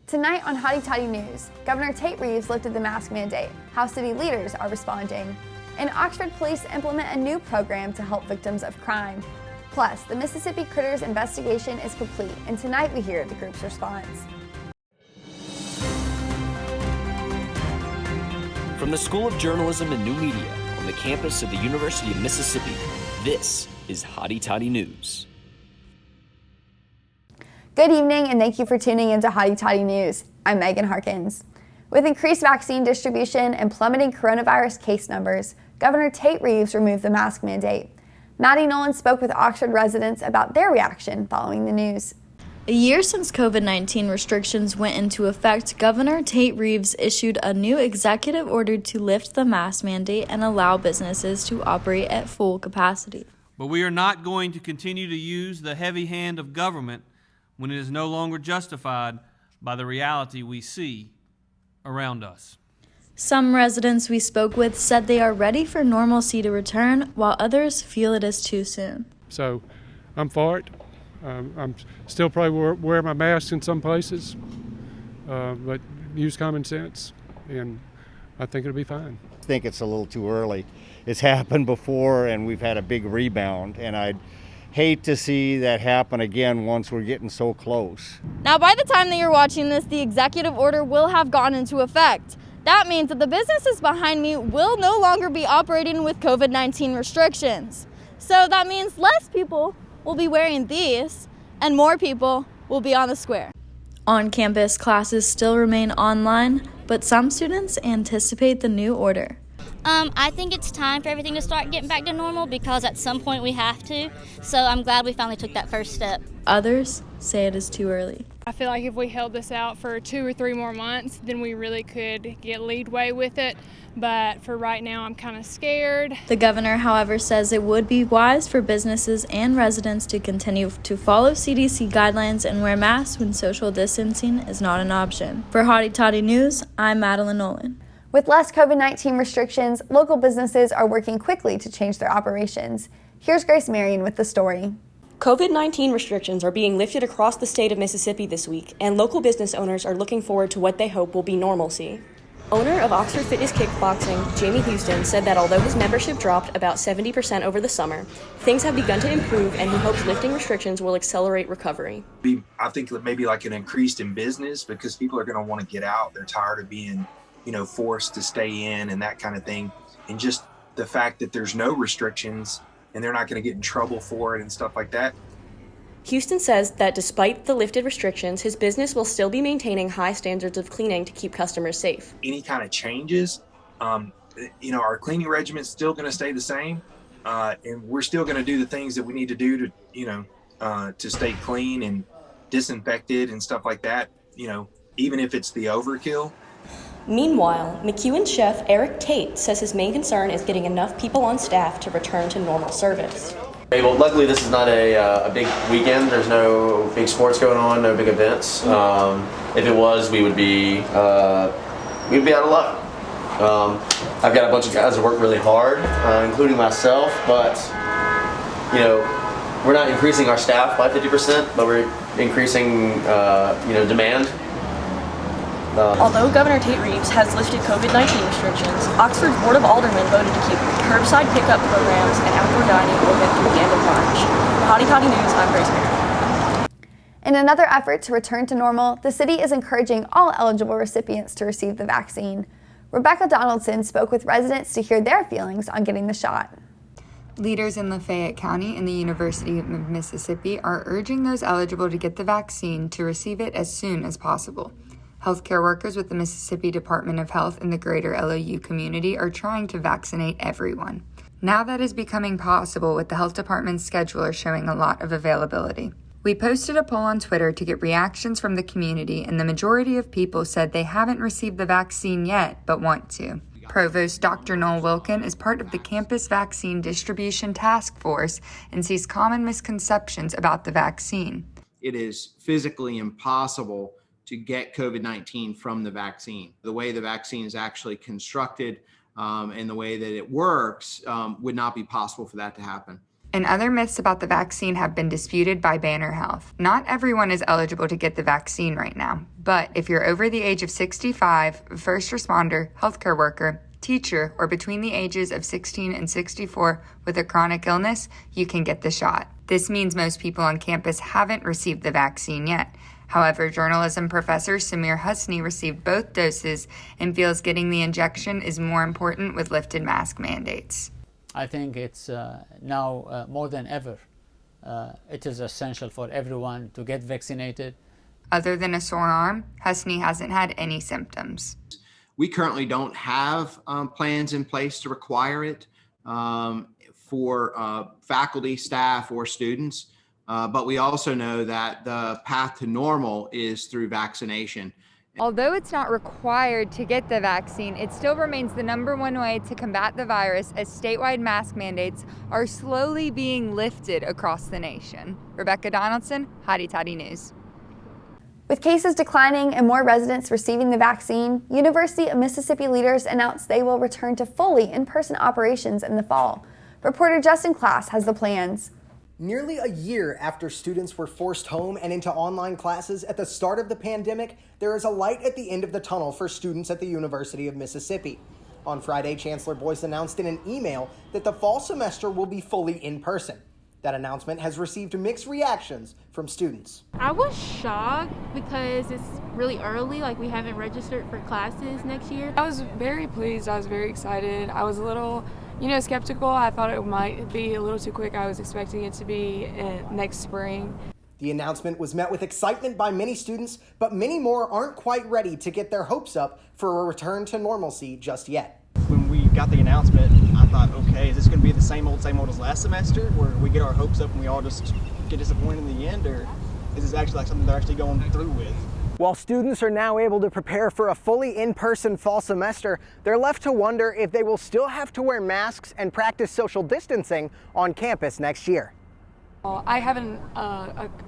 Tonight on Hotty Toddy News, Governor Tate Reeves lifted the mask mandate, how city leaders are responding, and Oxford police implement a new program to help victims of crime. Plus, the Mississippi Critterz investigation is complete, and tonight we hear the group's response. From the School of Journalism and New Media on the campus of the University of Mississippi, this is Hotty Toddy News. Good evening, and thank you for tuning into Hotty Toddy News. I'm Megan Harkins. With increased vaccine distribution and plummeting coronavirus case numbers, Governor Tate Reeves removed the mask mandate. Maddie Nolan spoke with Oxford residents about their reaction following the news. A year since COVID-19 restrictions went into effect, Governor Tate Reeves issued a new executive order to lift the mask mandate and allow businesses to operate at full capacity. But we are not going to continue to use the heavy hand of government when it is no longer justified by the reality we see around us. Some residents we spoke with said they are ready for normalcy to return, while others feel it is too soon. So I'm for it. I'm still probably wear my mask in some places, but use common sense, and I think it'll be fine. I think it's a little too early. It's happened before, and we've had a big rebound, and I'd hate to see that happen again once we're getting so close. Now, by the time that you're watching this, the executive order will have gone into effect. That means that the businesses behind me will no longer be operating with COVID-19 restrictions. So that means less people will be wearing these and more people will be on the square. On-campus classes still remain online, but some students anticipate the new order. I think it's time for everything to start getting back to normal because at some point we have to. So I'm glad we finally took that first step. Others say it is too early. I feel like if we held this out for 2 or 3 more months, then we really could get leadway with it. But for right now, I'm kind of scared. The governor, however, says it would be wise for businesses and residents to continue to follow CDC guidelines and wear masks when social distancing is not an option. For Hotty Toddy News, I'm Madeline Nolan. With less COVID-19 restrictions, local businesses are working quickly to change their operations. Here's Grace Marion with the story. COVID-19 restrictions are being lifted across the state of Mississippi this week, and local business owners are looking forward to what they hope will be normalcy. Owner of Oxford Fitness Kickboxing, Jamie Houston, said that although his membership dropped about 70% over the summer, things have begun to improve and he hopes lifting restrictions will accelerate recovery. I think maybe like an increase in business because people are going to want to get out. They're tired of being forced to stay in and that kind of thing. And just the fact that there's no restrictions and they're not going to get in trouble for it and stuff like that. Houston says that despite the lifted restrictions, his business will still be maintaining high standards of cleaning to keep customers safe. Any kind of changes, our cleaning regimen is still going to stay the same. And we're still going to do the things that we need to do to stay clean and disinfected and stuff like that, even if it's the overkill. Meanwhile, McEwen chef Eric Tate says his main concern is getting enough people on staff to return to normal service. Well, luckily this is not a big weekend. There's no big sports going on, no big events. If it was, we'd be out of luck. I've got a bunch of guys that work really hard, including myself, but we're not increasing our staff by 50%, but we're increasing demand. Although Governor Tate Reeves has lifted COVID-19 restrictions, Oxford's Board of Aldermen voted to keep curbside pickup programs and outdoor dining open through the end of March. For Hotty Toddy News, I'm Grace Marion. In another effort to return to normal, the city is encouraging all eligible recipients to receive the vaccine. Rebecca Donaldson spoke with residents to hear their feelings on getting the shot. Leaders in Lafayette County and the University of Mississippi are urging those eligible to get the vaccine to receive it as soon as possible. Healthcare workers with the Mississippi Department of Health and the greater LOU community are trying to vaccinate everyone. Now that is becoming possible with the health department's scheduler showing a lot of availability. We posted a poll on Twitter to get reactions from the community, and the majority of people said they haven't received the vaccine yet but want to. Provost Dr. Noel Wilkin is part of the Campus Vaccine Distribution Task Force and sees common misconceptions about the vaccine. It is physically impossible to get COVID-19 from the vaccine. The way the vaccine is actually constructed and the way that it works would not be possible for that to happen. And other myths about the vaccine have been disputed by Banner Health. Not everyone is eligible to get the vaccine right now, but if you're over the age of 65, first responder, healthcare worker, teacher, or between the ages of 16 and 64 with a chronic illness, you can get the shot. This means most people on campus haven't received the vaccine yet. However, journalism professor Samir Husni received both doses and feels getting the injection is more important with lifted mask mandates. I think it's now more than ever. It is essential for everyone to get vaccinated. Other than a sore arm, Husni hasn't had any symptoms. We currently don't have plans in place to require it for faculty, staff, or students. But we also know that the path to normal is through vaccination. Although it's not required to get the vaccine, it still remains the #1 way to combat the virus as statewide mask mandates are slowly being lifted across the nation. Rebecca Donaldson, Hotty Toddy News. With cases declining and more residents receiving the vaccine, University of Mississippi leaders announced they will return to fully in-person operations in the fall. Reporter Justin Klass has the plans. Nearly a year after students were forced home and into online classes at the start of the pandemic, there is a light at the end of the tunnel for students at the University of Mississippi. On Friday, Chancellor Boyce announced in an email that the fall semester will be fully in person. That announcement has received mixed reactions from students. I was shocked because it's really early, like we haven't registered for classes next year. I was very pleased, I was very excited. I was a little skeptical. I thought it might be a little too quick. I was expecting it to be next spring. The announcement was met with excitement by many students, but many more aren't quite ready to get their hopes up for a return to normalcy just yet. When we got the announcement, I thought, okay, is this going to be the same old as last semester, where we get our hopes up and we all just get disappointed in the end, or is this actually like something they're actually going through with? While students are now able to prepare for a fully in-person fall semester, they're left to wonder if they will still have to wear masks and practice social distancing on campus next year. I have an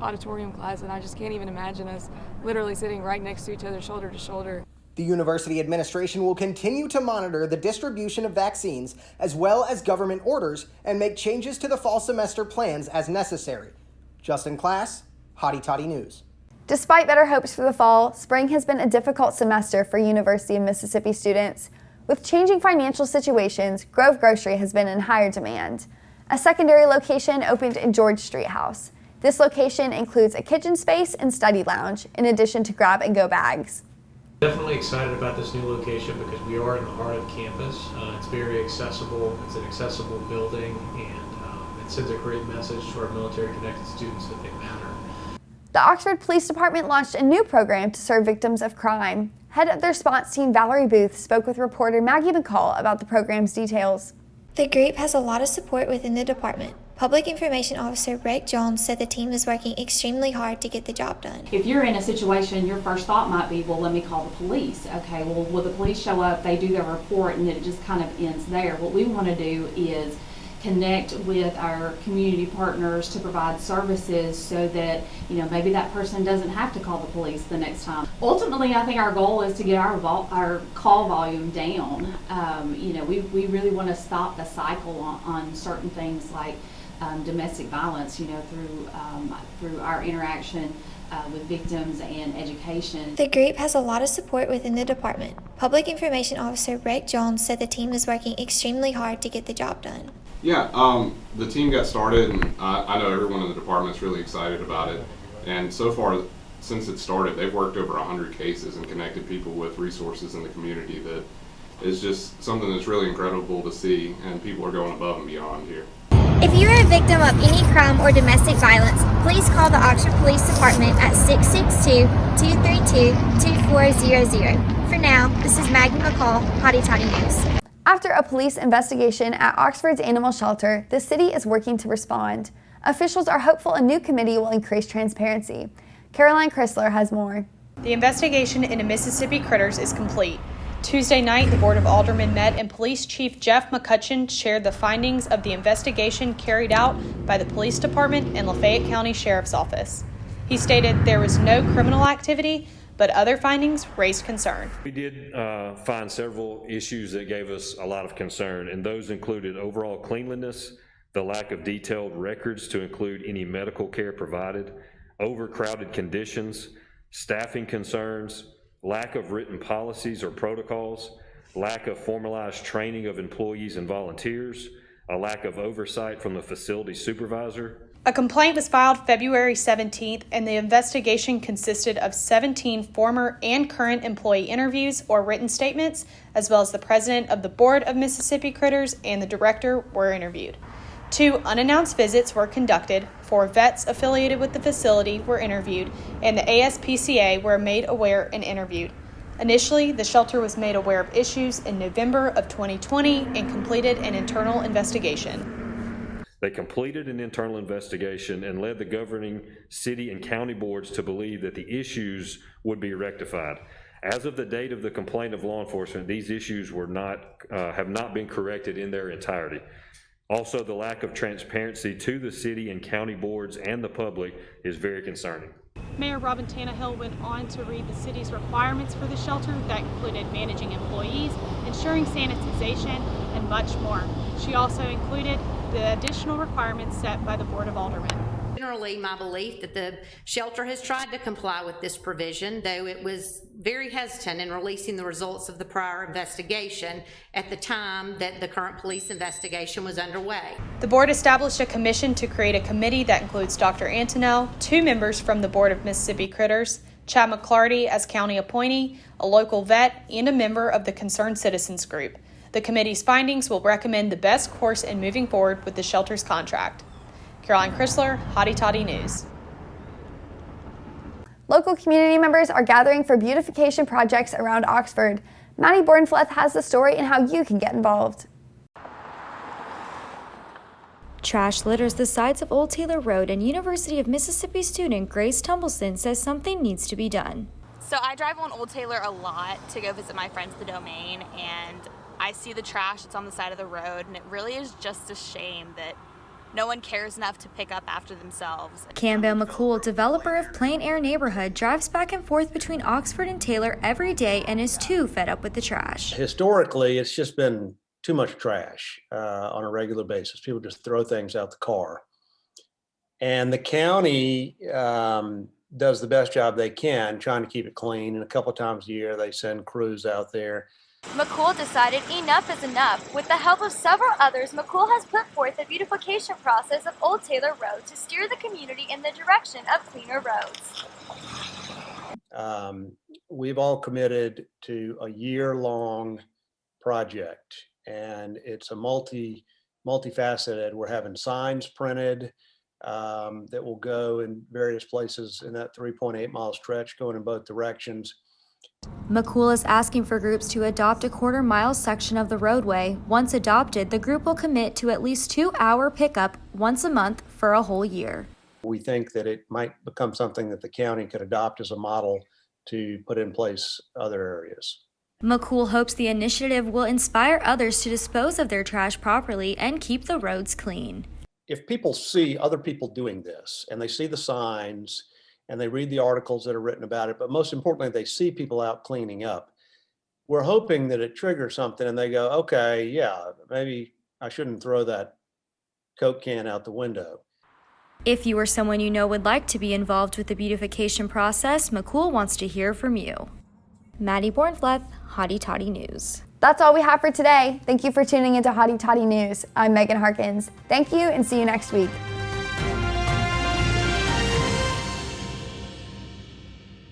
auditorium class, and I just can't even imagine us literally sitting right next to each other, shoulder to shoulder. The university administration will continue to monitor the distribution of vaccines as well as government orders and make changes to the fall semester plans as necessary. Justin Klass, Hotty Toddy News. Despite better hopes for the fall, spring has been a difficult semester for University of Mississippi students. With changing financial situations, Grove Grocery has been in higher demand. A secondary location opened in George Street House. This location includes a kitchen space and study lounge, in addition to grab-and-go bags. Definitely excited about this new location because we are in the heart of campus. It's very accessible. It's an accessible building, and it sends a great message to our military-connected students that they matter. The Oxford Police Department launched a new program to serve victims of crime. Head of their response team, Valerie Booth, spoke with reporter Maggie McCall about the program's details. The group has a lot of support within the department. Public Information Officer Brett Jones said the team is working extremely hard to get the job done. If you're in a situation, your first thought might be, well, let me call the police. Okay, well, will the police show up, they do their report, and then it just kind of ends there. What we want to do is connect with our community partners to provide services so that, maybe that person doesn't have to call the police the next time. Ultimately, I think our goal is to get our call volume down. We really want to stop the cycle on certain things like domestic violence, through our interaction with victims and education. The group has a lot of support within the department. Public Information Officer Brett Jones said the team is working extremely hard to get the job done. Yeah, the team got started, and I know everyone in the department is really excited about it. And so far, since it started, they've worked over 100 cases and connected people with resources in the community that is just something that's really incredible to see, and people are going above and beyond here. If you are a victim of any crime or domestic violence, please call the Oxford Police Department at 662-232-2400. For now, this is Maggie McCall, Hotty Toddy News. After a police investigation at Oxford's animal shelter, the city is working to respond. Officials are hopeful a new committee will increase transparency. Caroline Chrysler has more. The investigation into Mississippi Critterz is complete. Tuesday night, the Board of Aldermen met and Police Chief Jeff McCutcheon shared the findings of the investigation carried out by the Police Department and Lafayette County Sheriff's Office. He stated there was no criminal activity, but other findings raised concern. We did find several issues that gave us a lot of concern, and those included overall cleanliness, the lack of detailed records to include any medical care provided, overcrowded conditions, staffing concerns, lack of written policies or protocols, lack of formalized training of employees and volunteers, a lack of oversight from the facility supervisor. A complaint was filed February 17th, and the investigation consisted of 17 former and current employee interviews or written statements, as well as the president of the board of Mississippi Critterz and the director were interviewed. 2 unannounced visits were conducted, 4 vets affiliated with the facility were interviewed, and the ASPCA were made aware and interviewed. Initially, the shelter was made aware of issues in November of 2020 and completed an internal investigation. They completed an internal investigation and led the governing city and county boards to believe that the issues would be rectified. As of the date of the complaint of law enforcement, these issues have not been corrected in their entirety. Also, the lack of transparency to the city and county boards and the public is very concerning. Mayor Robin Tannehill went on to read the city's requirements for the shelter that included managing employees, ensuring sanitization, and much more. She also included the additional requirements set by the Board of Aldermen. Generally, my belief that the shelter has tried to comply with this provision, though it was very hesitant in releasing the results of the prior investigation at the time that the current police investigation was underway. The board established a commission to create a committee that includes Dr. Antonell, 2 members from the Board of Mississippi Critterz, Chad McClarty as county appointee, a local vet, and a member of the Concerned Citizens Group. The committee's findings will recommend the best course in moving forward with the shelter's contract. Caroline Chrysler, Hotty Toddy News. Local community members are gathering for beautification projects around Oxford. Maddie Bornfleth has the story and how you can get involved. Trash litters the sides of Old Taylor Road, and University of Mississippi student Grace Tumbleson says something needs to be done. So I drive on Old Taylor a lot to go visit my friends at the Domain, and I see the trash that's on the side of the road, and it really is just a shame that no one cares enough to pick up after themselves. Campbell McCool, developer of Plain Air Neighborhood, drives back and forth between Oxford and Taylor every day and is too fed up with the trash. Historically, it's just been too much trash on a regular basis. People just throw things out the car. And the county does the best job they can trying to keep it clean. And a couple of times a year, they send crews out there. McCool decided enough is enough. With the help of several others, McCool has put forth a beautification process of Old Taylor Road to steer the community in the direction of cleaner roads. We've all committed to a year-long project, and it's a multifaceted. We're having signs printed that will go in various places in that 3.8 mile stretch going in both directions. McCool is asking for groups to adopt a quarter-mile section of the roadway. Once adopted, the group will commit to at least 2-hour pickup once a month for a whole year. We think that it might become something that the county could adopt as a model to put in place other areas. McCool hopes the initiative will inspire others to dispose of their trash properly and keep the roads clean. If people see other people doing this and they see the signs and they read the articles that are written about it, but most importantly, they see people out cleaning up, we're hoping that it triggers something and they go, okay, yeah, maybe I shouldn't throw that Coke can out the window. If you or someone you know would like to be involved with the beautification process, McCool wants to hear from you. Maddie Bornfleth, Hotty Toddy News. That's all we have for today. Thank you for tuning into Hotty Toddy News. I'm Megan Harkins. Thank you and see you next week.